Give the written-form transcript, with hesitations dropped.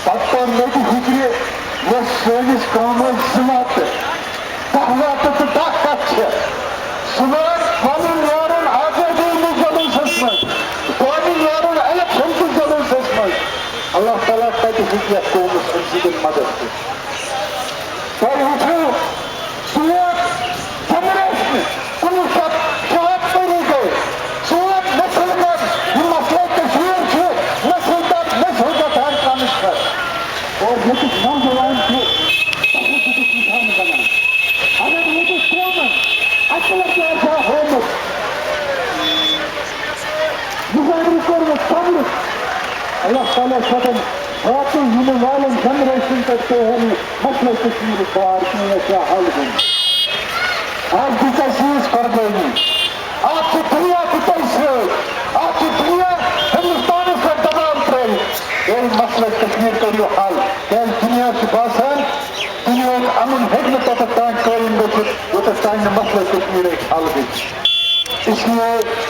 پتہ کر مے تہِ فکرِ یۄس سٲنِس قومس 2 وقت 10 وقت تہٕ 10 کتھ چھِ سُہ وات پنُن نیرُن آزٲدی ہٕنٛدِس جلوٗسس منٛز پنُن نیرُن الیکشن کِس جلوٗسس منٛز اللہ تعالیٰ کتہِ ہیٚکہِ یتھ قومس امہِ سۭتۍ مدد کٔرِتھ تۄہہِ وٕچھِو سُہ ووت جنریشنہِ 1974 گٔے سُہ ووت نسل کر یہِ مسلہٕ کٔشیٖر چھِ نسل تام ٹرانسفر اور ییٚتیُک نوجوان چھُ تَتھ چھُ نِشانہٕ بنان اگر ییٚتیُک قومس اَکہِ لٹہِ آسہِ ہا ہومُت گُزٲری کوٚرمُت صبرُک اللہ تعالیٰ چھُ باقٕے یِنہٕ والٮ۪ن جنریشن پٮ۪ٹھ پیٚیہِ نہٕ مسلہٕ کٔشیٖرِ بار کینٛہہ یہِ چھا حل گوٚمُت آز دِژ اَسہِ ییٖژ قۄربٲنی آز چھُ دُنیا تہِ تۄہہِ سۭتۍ آز چھُ دُنیا ہندوستانس پٮ۪ٹھ دباو ترٲوِتھ اے مسلہٕ کشمیٖر کٔرِو حل کیٛازِ دُنیا چھُ باسان دُنیاہُک امُن ہیٚکہِ نہٕ توٚتتھ تام قٲیِم گٔژھِتھ یوٚتتھ تام نہٕ مسلہٕ کشمیٖر ہیٚکہِ حل گٔژھِتھ اس لیے